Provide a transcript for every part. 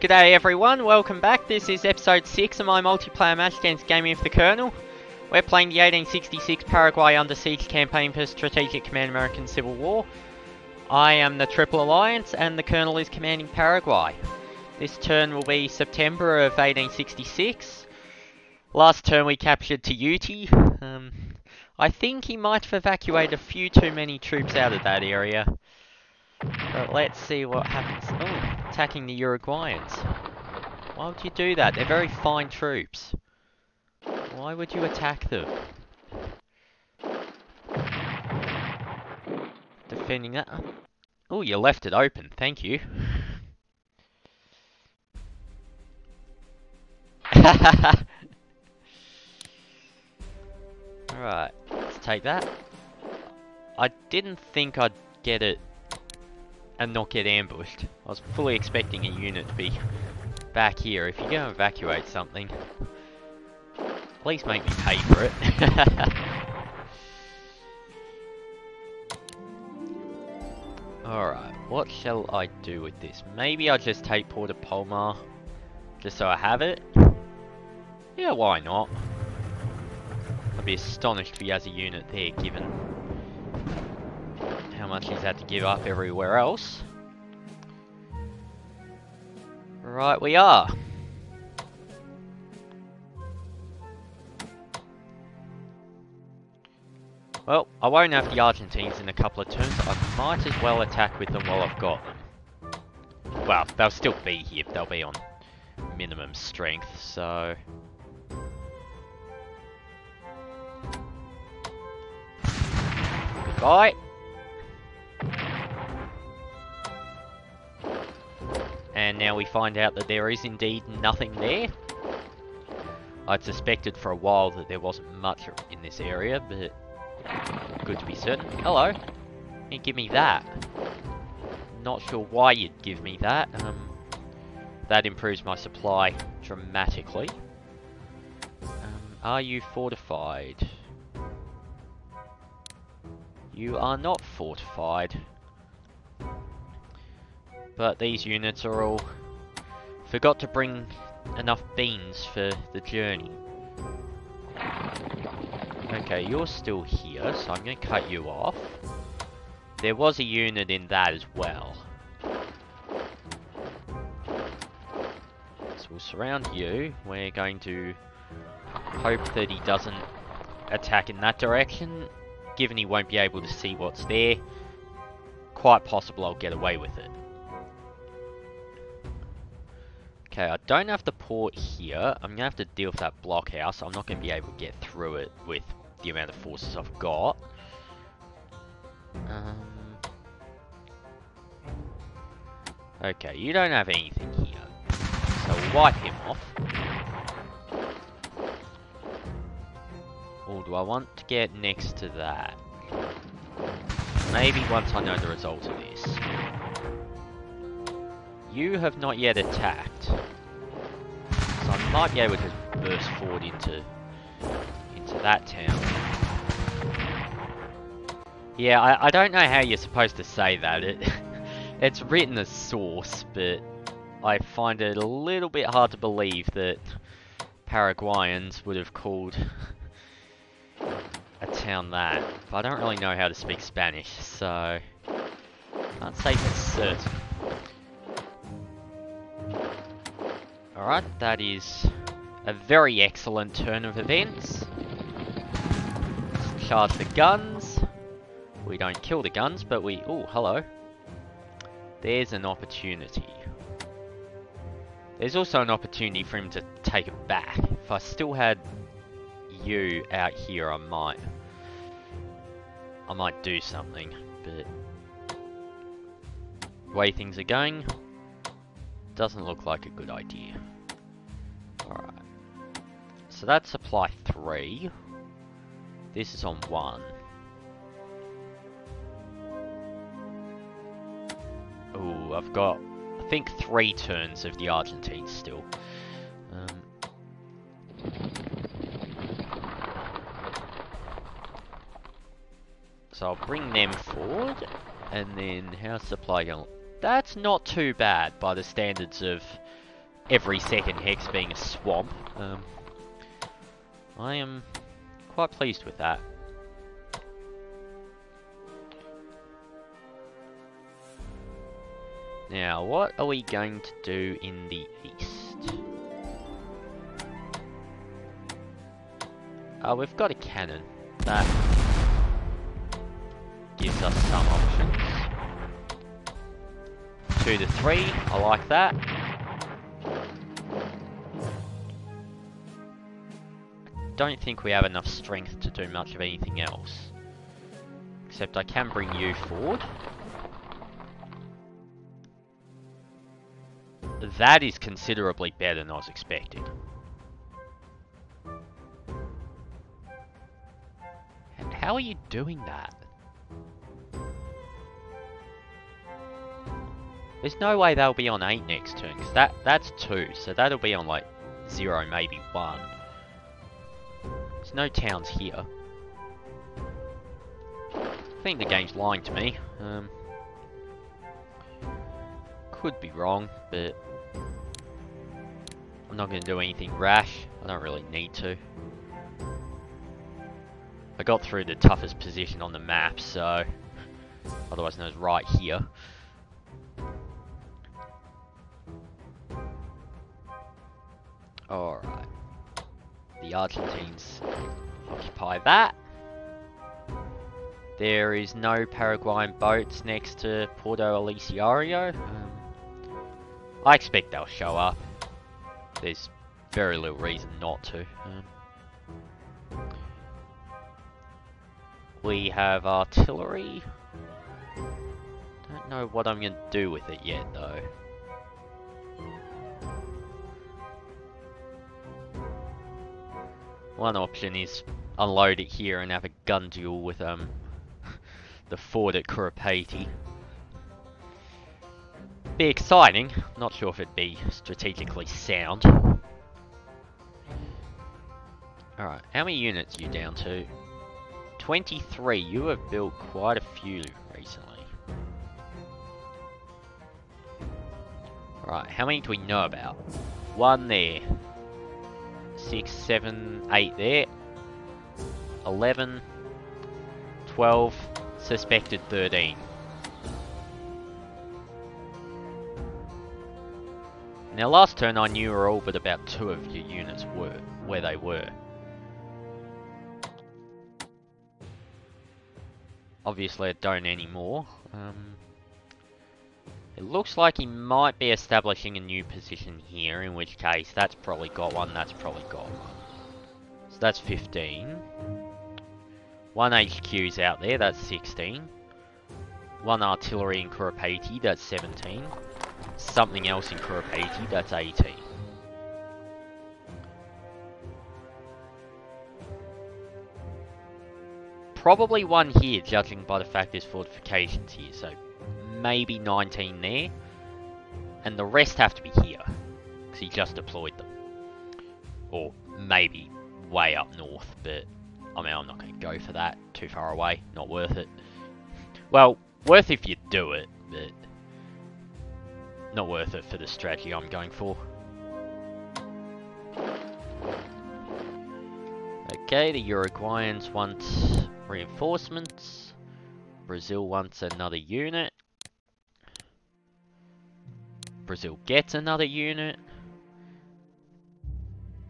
G'day everyone, welcome back. This is episode 6 of my multiplayer match against Gaming for the Colonel. We're playing the 1866 Paraguay Under Siege campaign for Strategic Command American Civil War. I am the Triple Alliance and the Colonel is commanding Paraguay. This turn will be September of 1866. Last turn we captured Tahuti. I think he might have evacuated a few too many troops out of that area. But let's see what happens. Oh, attacking the Uruguayans. Why would you do that? They're very fine troops. Why would you attack them? Defending that. Oh, you left it open. Thank you. Alright, let's take that. I didn't think I'd get it and not get ambushed. I was fully expecting a unit to be back here. If you're going to evacuate something, at least make me pay for it. Alright, what shall I do with this? Maybe I'll just take Port of Palma, just so I have it. Yeah, why not? I'd be astonished if he has a unit there, given how much he's had to give up everywhere else. Right, we are. Well, I won't have the Argentines in a couple of turns. I might as well attack with them while I've got them. Well, they'll still be here, but they'll be on minimum strength, so... Goodbye. And now we find out that there is indeed nothing there. I'd suspected for a while that there wasn't much in this area, but good to be certain. Hello. You give me that. Not sure why you'd give me that. That improves my supply dramatically. Are you fortified? You are not fortified. But these units are all... Forgot to bring enough beans for the journey. Okay, you're still here, so I'm going to cut you off. There was a unit in that as well. So we'll surround you. We're going to hope that he doesn't attack in that direction. Given he won't be able to see what's there, quite possible I'll get away with it. Okay, I don't have the port here. I'm going to have to deal with that blockhouse. I'm not going to be able to get through it with the amount of forces I've got. Okay, you don't have anything here. So we'll wipe him off. Or do I want to get next to that? Maybe once I know the result of this. You have not yet attacked. So I might be able to burst forward into that town. Yeah, I don't know how you're supposed to say that. It's written as source, but I find it a little bit hard to believe that Paraguayans would have called a town that. But I don't really know how to speak Spanish, so can't say for certain. Alright, that is a very excellent turn of events. Let's charge the guns. We don't kill the guns, but we... Oh, hello. There's an opportunity. There's also an opportunity for him to take it back. If I still had you out here, I might do something, but the way things are going, doesn't look like a good idea. Alright. So that's supply 3. This is on 1. Ooh, I've got, I think, 3 turns of the Argentines still. So I'll bring them forward, and then how's supply going? That's not too bad by the standards of every second hex being a swamp. I am quite pleased with that. Now, what are we going to do in the east? We've got a cannon. That gives us some options. 2 to 3, I like that. Don't think we have enough strength to do much of anything else. Except I can bring you forward. That is considerably better than I was expecting. And how are you doing that? There's no way they'll be on 8 next turn, because that's 2, so that'll be on like 0, maybe 1. There's no towns here. I think the game's lying to me. Could be wrong, but I'm not going to do anything rash. I don't really need to. I got through the toughest position on the map, so otherwise known as right here. Alright. The Argentines occupy that. There is no Paraguayan boats next to Porto Elisiario. I expect they'll show up. There's very little reason not to. We have artillery. Don't know what I'm going to do with it yet, though. One option is unload it here and have a gun duel with the fort at Curupati. Be exciting. Not sure if it'd be strategically sound. Alright, how many units are you down to? 23. You have built quite a few recently. Alright, how many do we know about? 1 there. 6, 7, 8 there. 11, 12, suspected 13. Now last turn I knew were all but about 2 of your units were where they were. Obviously I don't anymore. It looks like he might be establishing a new position here, in which case that's probably got one, that's probably got one. So that's 15. 1 HQ's out there, that's 16. 1 artillery in Curupati, that's 17. Something else in Curupati, that's 18. Probably 1 here, judging by the fact there's fortifications here, so maybe 19 there. And the rest have to be here, because he just deployed them. Or maybe way up north, but I mean, I'm not going to go for that. Too far away, not worth it. Well, worth if you do it, but not worth it for the strategy I'm going for. Okay, the Uruguayans want reinforcements. Brazil wants another unit. Brazil gets another unit.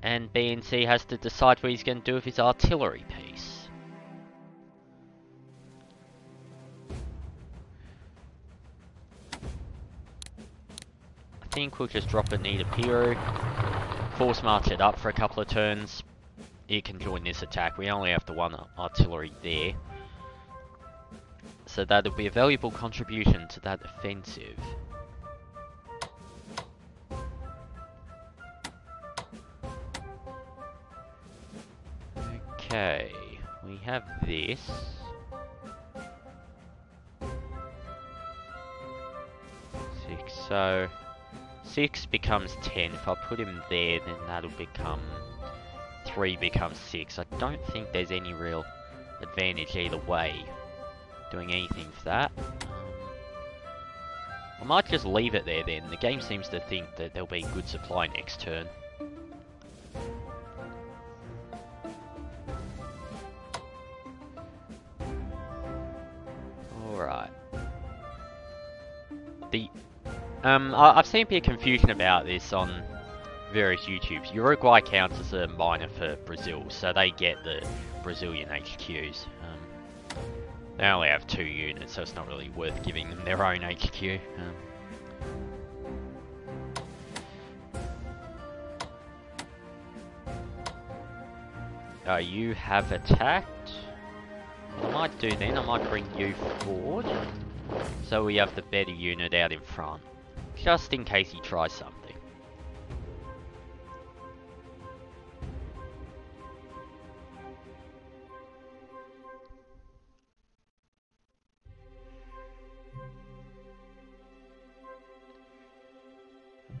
And BNC has to decide what he's going to do with his artillery piece. I think we'll just drop a Nita Piru. Force march it up for a couple of turns. It can join this attack. We only have the 1 artillery there. So that'll be a valuable contribution to that offensive. Okay, we have this. 6, so 6 becomes 10. If I put him there, then that'll become 3 becomes 6. I don't think there's any real advantage either way doing anything for that. I might just leave it there then. The game seems to think that there'll be good supply next turn. Alright. I've seen a bit of confusion about this on various YouTubes. Uruguay counts as a minor for Brazil, so they get the Brazilian HQs. They only have 2 units, so it's not really worth giving them their own HQ. You have attacked. What I might do then, I might bring you forward, so we have the better unit out in front, just in case he tries something.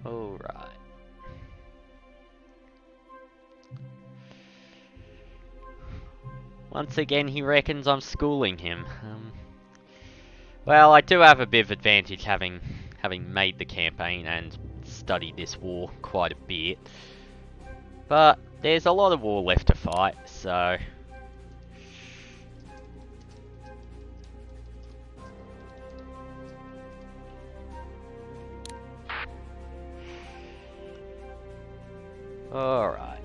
Alright. Once again, he reckons I'm schooling him. Well, I do have a bit of advantage having made the campaign and studied this war quite a bit. But there's a lot of war left to fight, so... Alright.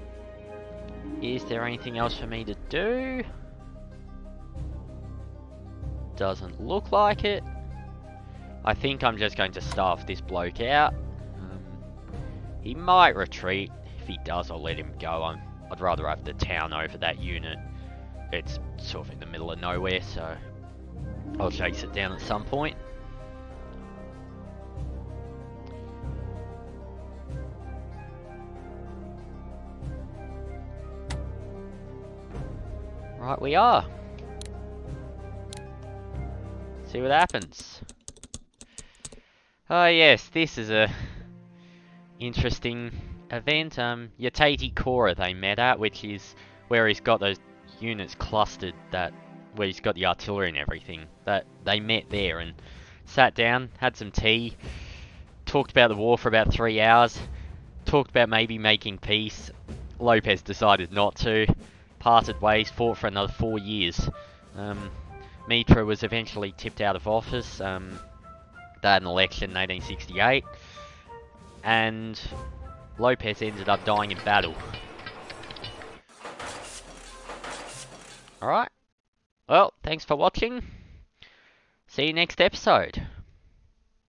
Is there anything else for me to do? Doesn't look like it. I think I'm just going to starve this bloke out. He might retreat. If he does, I'll let him go. I'd rather have the town over that unit. It's sort of in the middle of nowhere, so I'll chase it down at some point. Right, we are. See what happens. Oh yes, this is a interesting event. Yatati Kora they met at, which is where he's got those units clustered, where he's got the artillery and everything. That they met there and sat down, had some tea, talked about the war for about 3 hours, talked about maybe making peace. Lopez decided not to. Parted ways, fought for another 4 years. Mitra was eventually tipped out of office. They had an election in 1868. And Lopez ended up dying in battle. Alright. Well, thanks for watching. See you next episode.